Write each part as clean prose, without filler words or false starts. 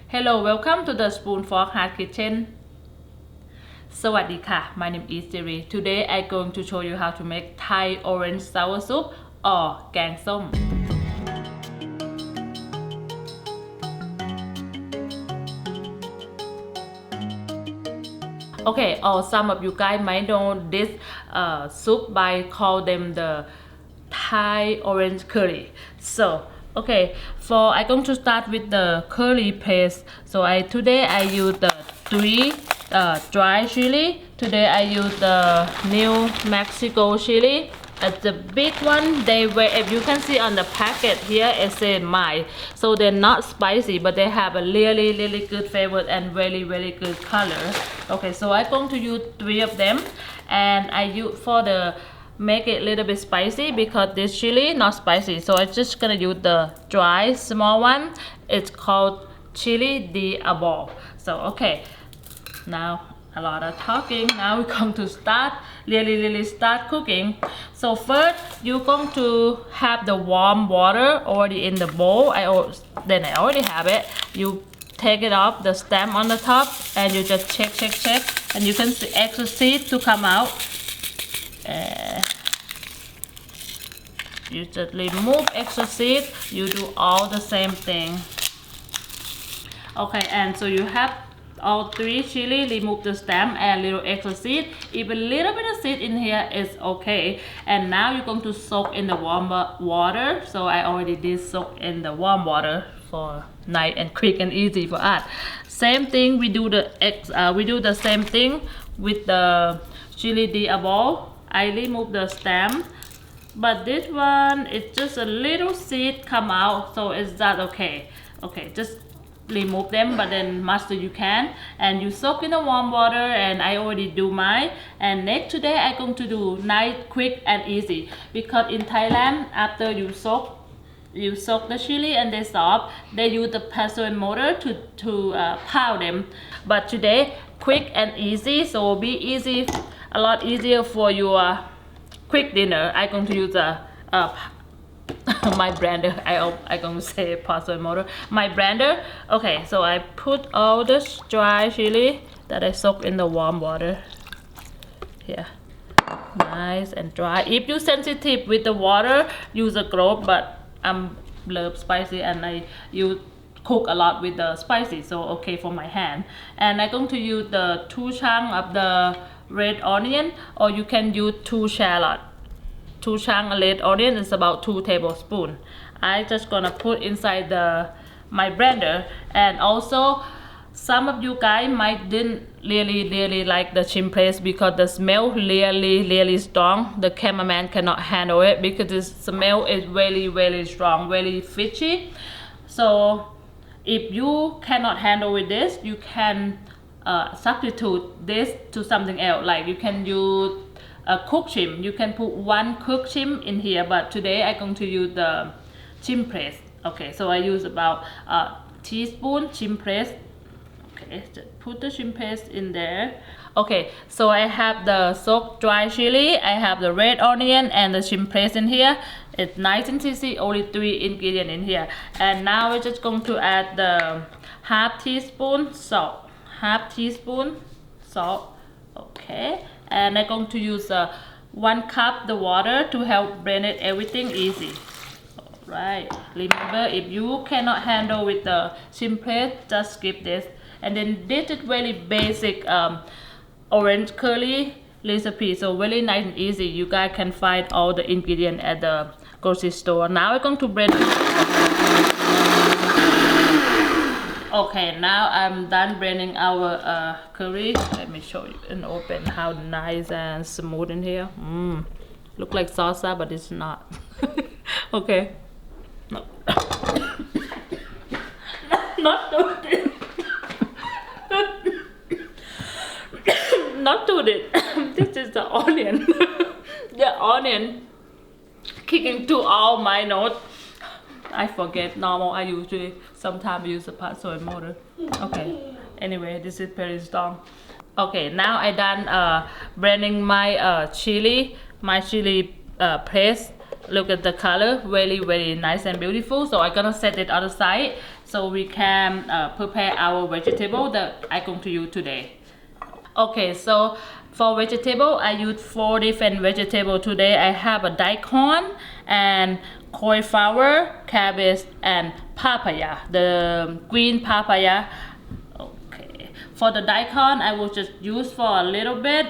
Hello, welcome to the Spoon Fork Heart Kitchen. สวัสดีค่ะ My name is Siri. Today I'm going to show you how to make Thai orange sour soup or แกงส้ม Okay, or some of you guys might know this soup by call them the Thai orange curry. So, okay, I'm going to start with the curry paste. So today I use the three dry chili. Today I use the New Mexico chili. It's the big one. If you can see on the packet here, it says mild. So they're not spicy, but they have a really good flavor and very good color. Okay, so I'm going to use 3 of them, and I use for the make it a little bit spicy because this chili not spicy. So I'm just gonna use the dry small one. It's called chili de arbol. So okay, now a lot of talking. Now we're going to start really start cooking. So first you're going to have the warm water already in the bowl. I already have it. You take it off the stem on the top and you just check and you can see extra seed to come out. You just remove extra seed. You do all the same thing. Okay, and so you have all 3 chili, remove the stem and little extra seed. Even little bit of seed in here is okay. And now you're going to soak in the warm water. So I already did soak in the warm water for nice and quick and easy for us. Same thing, we do the same thing with the chili de arbol. I remove the stem, but this one it's just a little seed come out, so is that okay? Okay, just remove them, but then much as you can, and you soak in the warm water, and I already do mine. And next today I'm going to do nice, quick and easy, because in Thailand after you soak the chili and they soft, they use the pestle and mortar to pound them. But today quick and easy, so be easy, a lot easier for your quick dinner. I'm going to use my blender. I'm going to say pestle and mortar. My blender. Okay, so I put all the dry chili that I soak in the warm water here. Nice and dry. If you're sensitive with the water, use a glove, but I'm love spicy and you cook a lot with the spicy, so okay for my hand. And I'm going to use the 2 chunks of the red onion, or you can use 2 shallot. 2 chunks of red onion is about 2 tablespoons. I just gonna put inside my blender. And also some of you guys might didn't really like the chimprees because the smell really strong. The cameraman cannot handle it because the smell is very strong, very fishy. So if you cannot handle with this, you can substitute this to something else. Like you can use cooked shrimp. You can put 1 cooked shrimp in here, but today I'm going to use the chimprees. Okay, so I use about a teaspoon chimprees. Okay, just put the shrimp paste in there. Okay, so I have the soaked dry chili, I have the red onion and the shrimp paste in here. It's nice and easy, only 3 ingredients in here. And now we're just going to add the half teaspoon salt. Okay, and I'm going to use 1 cup the water to help blend it everything easy. Alright, remember if you cannot handle with the shrimp paste, just skip this. And then this is very basic orange curry recipe, so very nice and easy. You guys can find all the ingredients at the grocery store. Now we're going to blend it. Okay, now I'm done blending our curry. Let me show you and open how nice and smooth in here. Look like salsa, but it's not. Okay. No. Not doing it. Not do it. This is the onion. The onion kicking to all my notes. I forget. Normal I usually sometimes use a pestle and mortar. Okay, anyway, this is very strong. Okay, now I done blending my chili paste. Look at the color, very nice and beautiful. So I'm gonna set it on the side. so we can prepare our vegetable that I'm going to use today. Okay, so for vegetable, I use 4 different vegetables today. I have a daikon and cauliflower, cabbage, and papaya, the green papaya. Okay, for the daikon, I will just use for a little bit,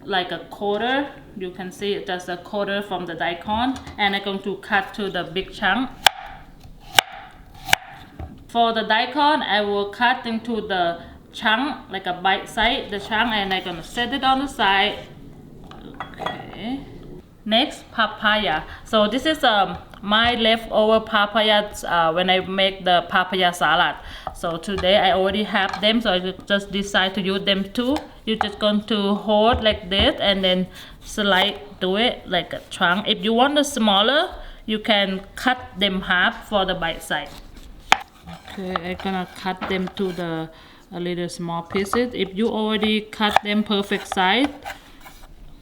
like a quarter. You can see just a quarter from the daikon, and I'm going to cut to the big chunk. For the daikon, I will cut into the chunk, like a bite size, the chunk, and I'm gonna set it on the side. Okay. Next, papaya. So this is my leftover papayas when I make the papaya salad. So today I already have them, so I just decide to use them too. You're just going to hold like this and then slide to it like a chunk. If you want the smaller, you can cut them half for the bite size. Okay, I'm gonna cut them to the a little small pieces. If you already cut them perfect size.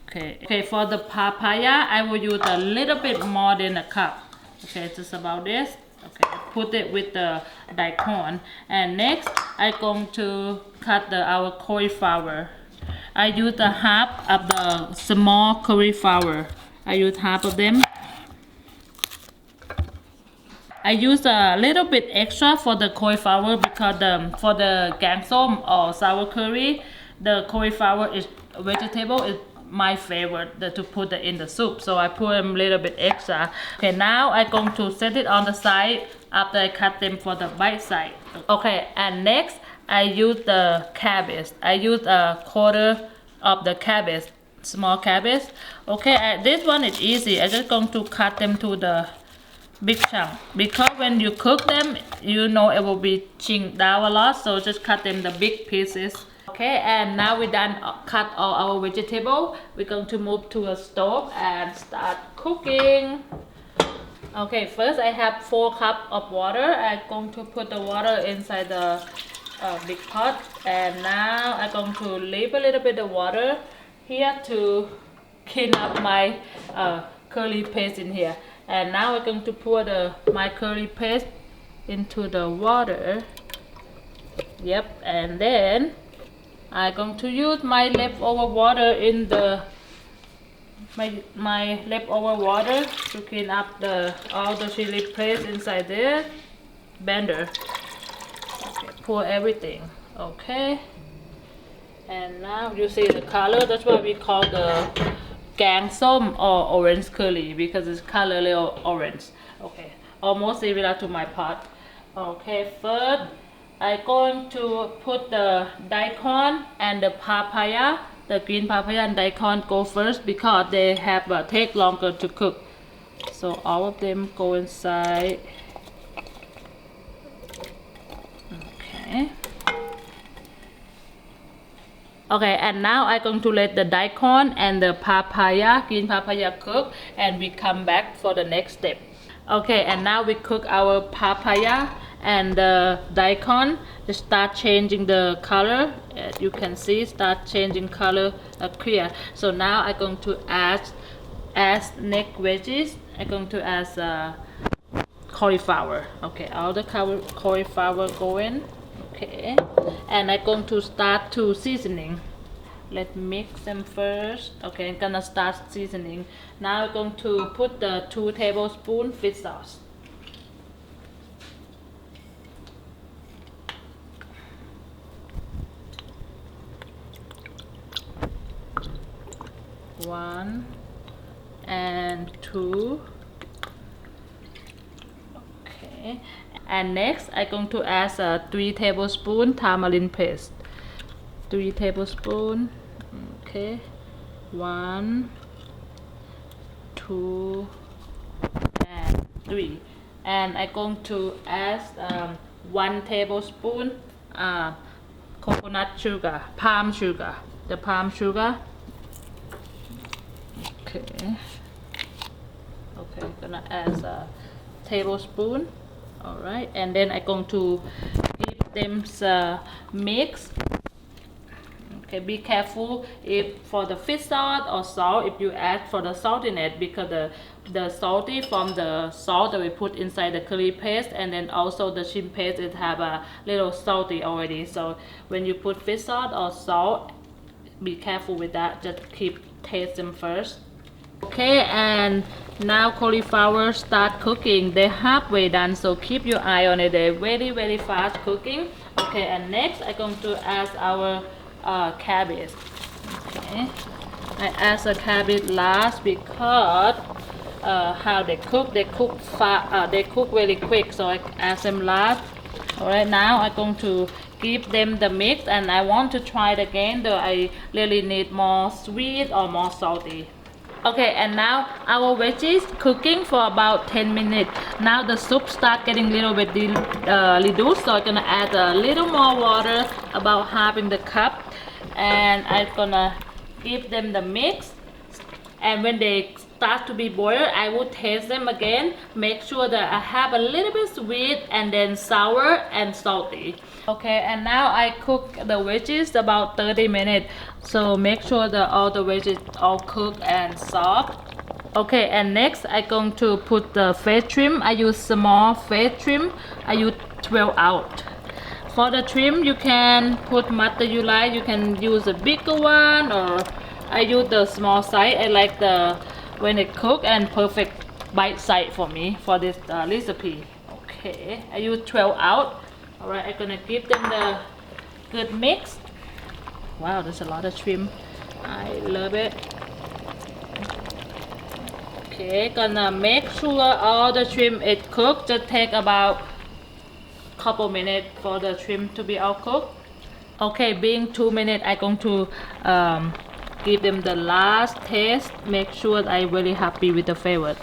Okay, for the papaya, I will use a little bit more than a cup. Okay, just about this. Okay, put it with the daikon. And next, I'm going to cut our cauliflower. I use the half of the small cauliflower. I use half of them. I use a little bit extra for the cauliflower because for the Gaeng Som or sour curry, the cauliflower is vegetable is my favorite to put in the soup. So I put a little bit extra. Okay, now I'm going to set it on the side after I cut them for the bite side. Okay, and next I use the cabbage. I use a quarter of the cabbage, small cabbage. Okay, this one is easy. I'm just going to cut them to the big chunk because when you cook them, you know it will be chink down a lot, so just cut them the big pieces. Okay, and now we done cut all our vegetable. We're going to move to a stove and start cooking. Okay, first I have 4 cups of water. I'm going to put the water inside the big pot, and now I'm going to leave a little bit of water here to clean up my curry paste in here. And now I'm going to pour my curry paste into the water. Yep, and then I'm going to use my leftover water in my leftover water to clean up all the chili paste inside the blender. Okay, pour everything. Okay, and now you see the color. That's why we call the Gaeng Som or orange curry because it's color little orange. Okay, almost similar to my pot. Okay, first I'm going to put the daikon and the papaya. The green papaya and daikon go first because they have take longer to cook. So all of them go inside. Okay. Okay, and now I'm going to let the daikon and the papaya, green papaya cook, and we come back for the next step. Okay, and now we cook our papaya and the daikon. Just start changing the color. As you can see, start changing color clear. So now I'm going to add next veggies. I'm going to add cauliflower. Okay, all the cauliflower go in. Okay, and I'm going to start to seasoning. Let's mix them first. Okay, I'm gonna start seasoning. Now I'm going to put the 2 tablespoons fish sauce. One and 2. Okay, and next I'm going to add 3 tablespoons tamarind paste. 3 tablespoons. Okay, 1, 2, and 3. And I'm going to add 1 tablespoon coconut sugar, palm sugar, the palm sugar. Okay. Okay, gonna add a tablespoon. All right, and then I'm going to give them mix. Okay, be careful if for the fish sauce or salt, if you add for the saltiness, because the salty from the salt that we put inside the curry paste, and then also the shrimp paste, it have a little salty already. So when you put fish sauce or salt, be careful with that. Just keep taste them first. Okay, and now cauliflower start cooking. They're halfway done, so keep your eye on it. They're very fast cooking. Okay, and next I'm going to add our cabbage. Okay, I add the cabbage last because how they cook fast. They cook very quick, so I add them last. Alright, now I'm going to give them the mix, and I want to try it again, though I really need more sweet or more salty. Okay, and now our veggies cooking for about 10 minutes. Now the soup start getting a little bit reduced, so I'm gonna add a little more water, about half in the cup, and I'm gonna give them the mix. And when they start to be boiled, I will taste them again, make sure that I have a little bit sweet and then sour and salty. Okay, and now I cook the veggies about 30 minutes, so make sure that all the veggies all cooked and soft. Okay, and next I'm going to put the fish trim. I use small fish trim. I use 12 out. For the trim, you can put much that you like. You can use a bigger one, or I use the small size. I like the when it cook and perfect bite size for me for this recipe. Okay, I use 12 out. Alright, I'm gonna give them the good mix. Wow, there's a lot of shrimp. I love it. Okay, gonna make sure all the shrimp is cooked. Just take about couple minutes for the shrimp to be all cooked. Okay, being 2 minutes, I'm going to give them the last taste. Make sure I'm really happy with the flavor.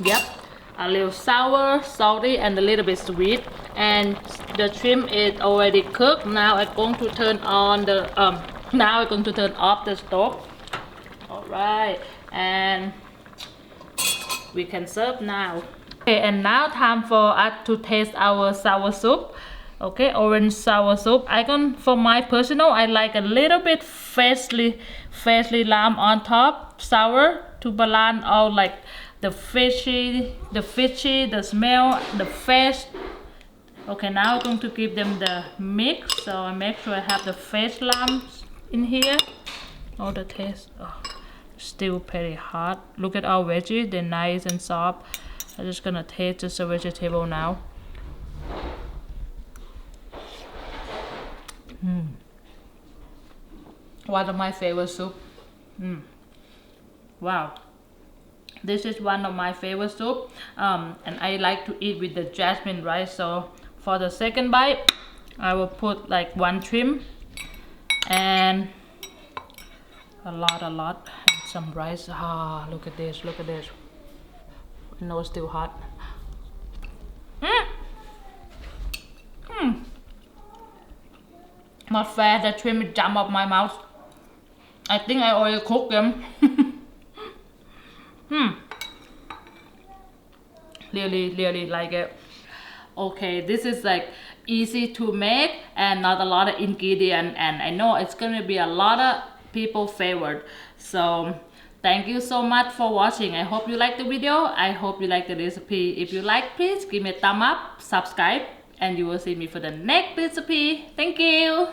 Yep, a little sour, salty, and a little bit sweet. And the shrimp is already cooked. Now I'm going to turn on the now I'm going to turn off the stove. All right, and we can serve now. Okay, and now time for us to taste our sour soup. Okay, orange sour soup. For my personal, I like a little bit freshly lime on top, sour, to balance all like the fishy, the smell, the fish. Okay, now I'm going to give them the mix. So I make sure I have the fresh lime in here. All the taste. Oh, still pretty hot. Look at our veggies, they're nice and soft. I'm just gonna taste just a vegetable now. One of my favorite soup. Wow. This is one of my favorite soup, and I like to eat with the jasmine rice. So for the second bite, I will put like one trim and a lot, and some rice. Ah, look at this. I know it's still hot. Not fair, the trim jump off my mouth. I think I already cooked them. Really like it. Okay, this is like easy to make and not a lot of ingredient, and I know it's gonna be a lot of people favorite. So thank you so much for watching. I hope you like the video. I hope you like the recipe. If you like, please give me a thumb up, subscribe, and you will see me for the next recipe. Thank you.